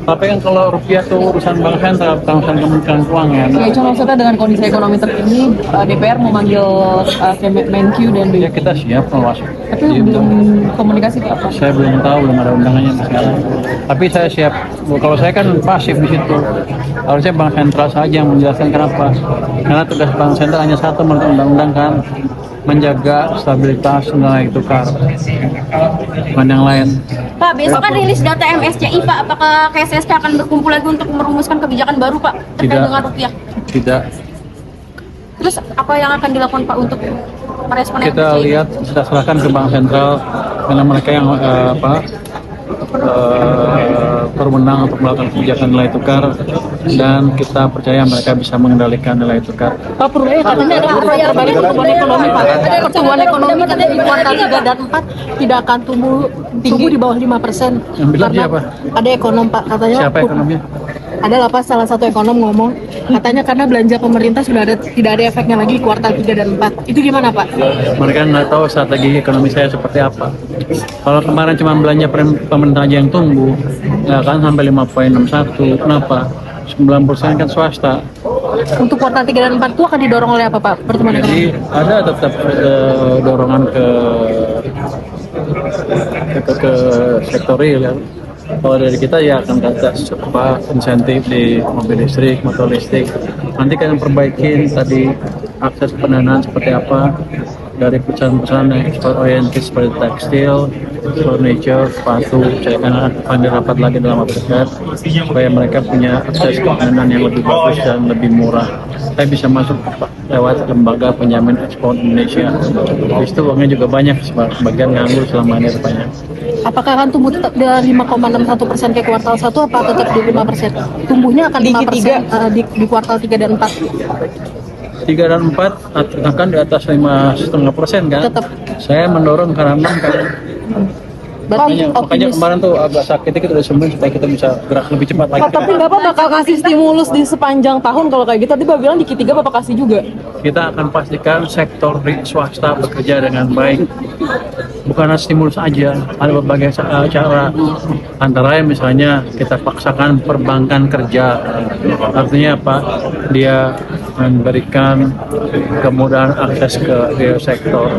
Tapi kan kalau rupiah tuh urusan bank sentral, urusan Kementerian Keuangan. Ya, cuma maksudnya dengan kondisi ekonomi terkini, DPR memanggil Menq dan Ya kita siap kalau masuk. tapi belum komunikasi ke apa? Saya belum tahu, belum ada undangannya sekarang. Tapi saya siap. Kalau saya kan pasif di situ. Harusnya bank sentral saja yang menjelaskan kenapa. Karena tugas bank sentral hanya satu menurut undang-undang kan, menjaga stabilitas nilai tukar. Bukan yang lain. Pak, besok kan rilis data MSCI, Pak. Apakah KSSK akan berkumpul lagi untuk merumuskan kebijakan baru, Pak, terkait Tidak. dengan rupiah? Tidak. Terus apa yang akan dilakukan, Pak, untuk merespon Kita MSCI? lihat, kita serahkan ke bank sentral karena mereka yang berwenang untuk melakukan kebijakan nilai tukar, dan kita percaya mereka bisa mengendalikan nilai tukar. Pak Purwaya katanya ada upaya terbaru pertumbuhan ekonomi, Pak. Pertumbuhan ekonomi katanya di kuartal 3 dan 4 tidak akan tumbuh di bawah 5%. Yang bilang siapa? Ada ekonom, Pak, katanya. Siapa ekonominya? Adalah Pak, salah satu ekonom ngomong katanya karena belanja pemerintah tidak ada efeknya lagi kuartal 3 dan 4. Itu gimana, Pak? Mereka nggak tahu strategi ekonomi saya seperti apa. Kalau kemarin cuma belanja pemerintah aja yang tumbuh, nggak akan sampai 5,61. Kenapa? 90% kan swasta. Untuk kuartal 3 dan 4 itu akan didorong oleh apa, Pak? Pertumbuhan Jadi ekonomi. ada tetap dorongan ke sektor real ya. Kalau dari kita ya akan ada insentif di mobil listrik, motor listrik. Nanti kan perbaikin tadi akses pendanaan seperti apa dari perusahaan-perusahaan yang ekspor oriented seperti tekstil, furniture, sepatu. Saya akan rapat lagi dalam waktu dekat supaya mereka punya akses ke pendanaan yang lebih bagus dan lebih murah. Saya bisa masuk lewat lembaga penjamin ekspor Indonesia. Di situ uangnya juga banyak, sebagian nganggur selama ini banyak. Apakah akan tumbuh tetap di 5,61% kayak kuartal 1 apa tetap di 5%? Tumbuhnya akan 5% di kuartal 3 dan 4. 3 dan 4 akan di atas 5,5% kan? Tetap. Saya mendorong karena kan. Makanya kemarin tuh agak sakit kita udah sembuh supaya kita bisa gerak lebih cepat lagi. Tapi Bapak bakal kasih stimulus di sepanjang tahun kalau kayak gitu. Tadi Bapak bilang di Q3 Bapak kasih juga. Kita akan pastikan sektor swasta bekerja dengan baik. Bukan stimulus aja, ada berbagai cara. Antara lain misalnya kita paksakan perbankan kerja. Artinya apa? Dia memberikan kemudahan akses ke real sektor.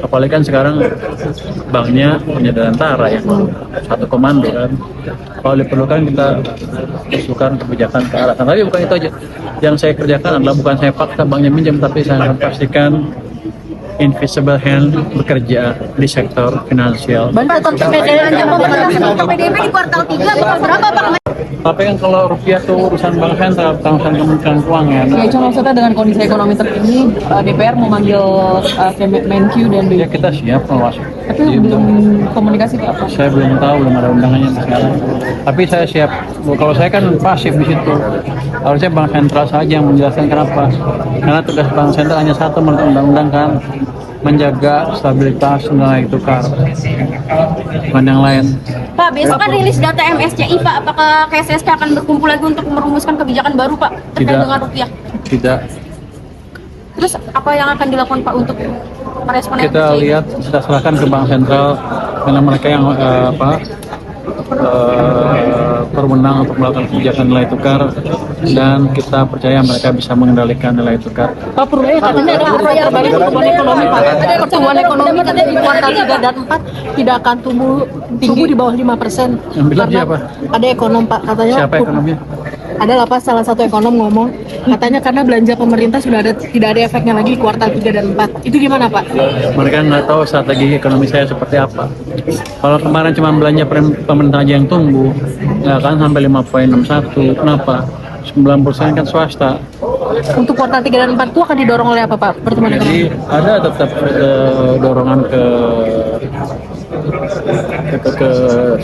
Apalagi kan sekarang banknya punya Dirgantara ya, satu komando kan. Kalau diperlukan kita usulkan kebijakan ke arah sana. Tapi bukan itu aja. Yang saya kerjakan adalah bukan saya paksa banknya minjem, tapi saya akan pastikan invisible hand bekerja di sektor finansial. PDB di kuartal 3 bakal berapa, Pak? Tapi kan kalau rupiah tuh urusan bank sentral, urusan Kementerian Keuangan. Ya, cuma maksudnya dengan kondisi ekonomi terkini, DPR memanggil Menq dan Ya kita siap kalau masuk. tapi belum komunikasi ke apa? Saya belum tahu, belum ada undangannya sekarang. Tapi saya siap. Kalau saya kan pasif di situ. Harusnya bank sentral saja yang menjelaskan kenapa. Karena tugas bank sentral hanya satu menurut undang-undang kan, menjaga stabilitas nilai tukar. Bukan yang lain. Pak, besok kan rilis data MSCI, Pak. Apakah KSSK akan berkumpul lagi untuk merumuskan kebijakan baru, Pak, terkait Tidak. dengan rupiah? Tidak. Terus apa yang akan dilakukan, Pak, untuk merespon Kita MSCI? lihat, kita serahkan ke bank sentral karena mereka yang berwenang untuk melakukan kebijakan nilai tukar, dan kita percaya mereka bisa mengendalikan nilai tukar. Pak Purwaya katanya ada upaya terbaru pertumbuhan ekonomi, Pak. Pertumbuhan ekonomi katanya di kuartal 3 dan 4 tidak akan tumbuh di bawah 5%. Yang bilang siapa? Ada ekonom, Pak, katanya. Siapa ekonominya? Adalah Pak, salah satu ekonom ngomong katanya karena belanja pemerintah tidak ada efeknya lagi kuartal 3 dan 4. Itu gimana, Pak? Mereka nggak tahu strategi ekonomi saya seperti apa. Kalau kemarin cuma belanja pemerintah aja yang tumbuh, nggak akan sampai 5,61. Kenapa? 90% kan swasta. Untuk kuartal 3 dan 4 itu akan didorong oleh apa, Pak? Pertumbuhan ekonomi. Jadi ada tetap dorongan ke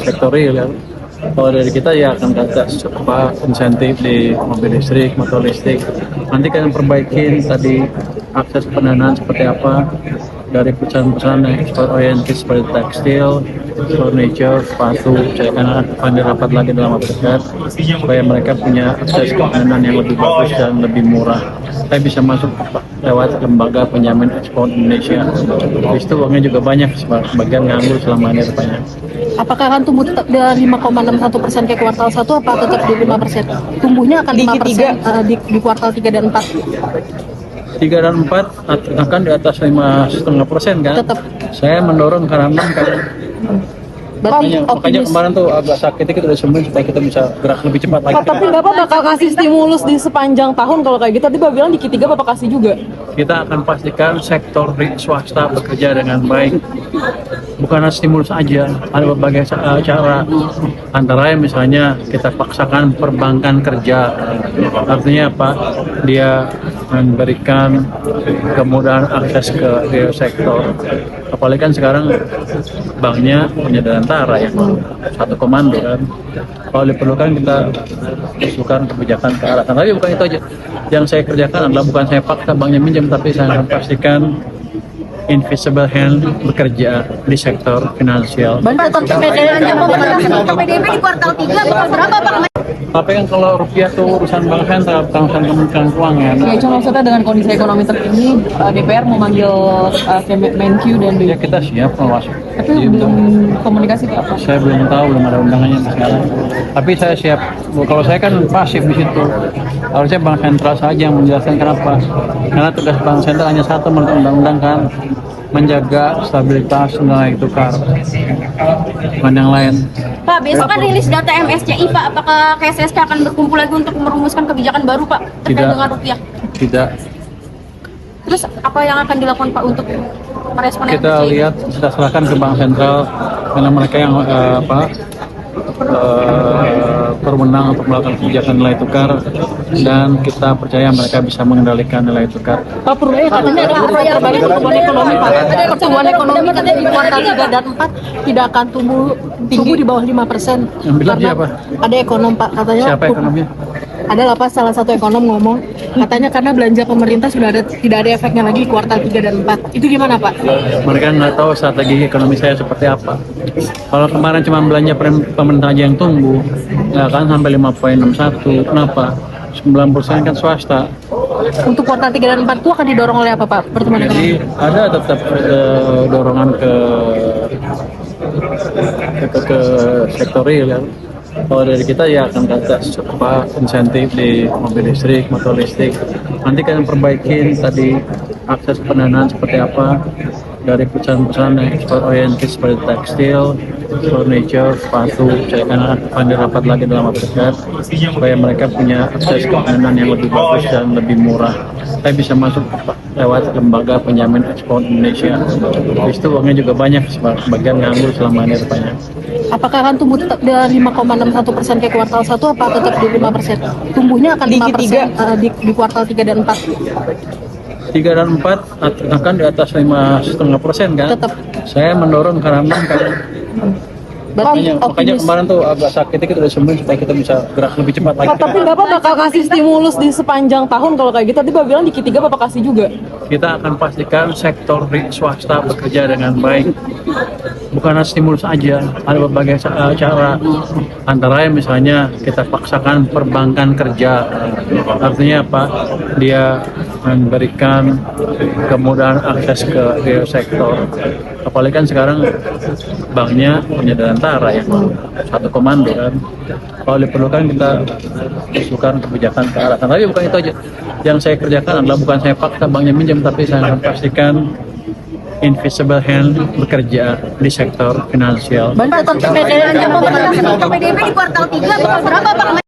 sektor real ya. Kalau dari kita ya akan ada insentif di mobil listrik, motor listrik. Nanti kan perbaikin tadi akses pendanaan seperti apa dari perusahaan-perusahaan yang ekspor oriented seperti tekstil, furniture, sepatu. Saya akan dirapat lagi dalam waktu dekat supaya mereka punya akses keuangan yang lebih bagus dan lebih murah. Saya bisa masuk lewat lembaga penjamin ekspor Indonesia. Habis itu uangnya juga banyak, sebagian nganggur selama ini rupanya. Apakah akan tumbuh tetap di 5,61% kayak kuartal 1 apa tetap di 5%? Tumbuhnya akan 5% di kuartal 3 dan 4. 3 dan 4 akan di atas 5,5% kan? Tetap. Saya mendorong karena 6 kan. Berarti Makanya optimis. kemarin tuh agak sakit kita udah sembuh supaya kita bisa gerak lebih cepat lagi. Pak, tapi Bapak bakal kasih stimulus di sepanjang tahun kalau kayak gitu. Tadi Bapak bilang di Q3 Bapak kasih juga. Kita akan pastikan sektor swasta bekerja dengan baik. Bukan stimulus aja, ada berbagai cara. Antara lain misalnya kita paksakan perbankan kerja. Artinya apa? Dia memberikan kemudahan akses ke real sektor. Apalagi kan sekarang banknya punya Dirgantara ya, satu komando kan. Kalau diperlukan kita usulkan kebijakan ke arah sana. Tapi bukan itu aja. Yang saya kerjakan adalah bukan saya paksa banknya minjem, tapi saya akan pastikan invisible hand bekerja di sektor finansial. PDB di kuartal 3 bakal berapa Pak? Tapi kan kalau rupiah tuh urusan bank sentral, urusan Kementerian Keuangan. Ya, cuma maksudnya dengan kondisi ekonomi terkini, DPR memanggil Menq dan Ya kita siap kalau masuk. tapi belum komunikasi ke apa? Saya belum tahu, belum ada undangannya sekarang. Tapi saya siap. Kalau saya kan pasif di situ. Harusnya bank sentral saja yang menjelaskan kenapa. Karena tugas bank sentral hanya satu menurut undang-undang kan, menjaga stabilitas nilai tukar. Bukan yang lain. Pak, besok kan rilis data MSCI Pak, apakah KSSK akan berkumpul lagi untuk merumuskan kebijakan baru Pak terkait Tidak. dengan rupiah? Tidak. Terus apa yang akan dilakukan Pak untuk merespon Kita MSCI? lihat, kita serahkan ke bank sentral karena mereka yang berwenang untuk melakukan kebijakan nilai tukar, dan kita percaya mereka bisa mengendalikan nilai tukar. Pak Purwaya katanya ada pertumbuhan ekonomi Pak. Ada pertumbuhan ekonomi katanya di kuartal 3 dan 4 tidak akan tumbuh di bawah 5%. Yang bilang siapa? Ada ekonom Pak katanya. Siapa ekonominya? Adalah Pak salah satu ekonom ngomong katanya karena belanja pemerintah sudah tidak ada efeknya lagi di kuartal 3 dan 4. Itu gimana Pak? Mereka nggak tahu strategi ekonomi saya seperti apa. Kalau kemarin cuma belanja pemerintah aja yang tumbuh, nggak akan sampai 5,61. Kenapa? 90% kan swasta. Untuk kuartal 3 dan 4 itu akan didorong oleh apa Pak pertumbuhan Jadi ekonomi? ada tetap dorongan ke sektor real ya. Kalau dari kita ya akan kata insentif di mobil listrik, motor listrik. Nanti kan perbaikin tadi akses pendanaan seperti apa dari perusahaan-perusahaan yang ekspor oriented seperti tekstil, furniture, sepatu. Saya akan dirapat lagi dalam waktu dekat supaya mereka punya akses keuangan yang lebih bagus dan lebih murah. Saya bisa masuk lewat lembaga penjamin ekspor Indonesia. Habis itu uangnya juga banyak, sebagian nganggur selama ini rupanya. Apakah akan tumbuh tetap di 5,61% kayak kuartal 1 apa tetap di 5%? Tumbuhnya akan 5% di kuartal 3 dan 4. 3 dan 4 akan di atas 5,5% kan? Tetap. Saya mendorong karena 6 kan. Berarti Makanya optimis. kemarin tuh agak sakit kita udah sembuh supaya kita bisa gerak lebih cepat lagi. Pak, tapi Bapak bakal kasih stimulus di sepanjang tahun kalau kayak gitu. Tadi Bapak bilang di Q3 Bapak kasih juga. Kita akan pastikan sektor swasta bekerja dengan baik. Bukan stimulus aja, ada berbagai cara. Antara lain misalnya kita paksakan perbankan kerja. Artinya apa? Dia memberikan kemudahan akses ke real sektor. Apalagi kan sekarang banknya punya Dirgantara ya, satu komando kan. Kalau diperlukan kita usulkan kebijakan ke arah sana. Tapi bukan itu aja. Yang saya kerjakan adalah bukan saya paksa banknya minjem, tapi saya akan pastikan invisible hand bekerja di sektor finansial. PDB di kuartal 3 bakal berapa Pak?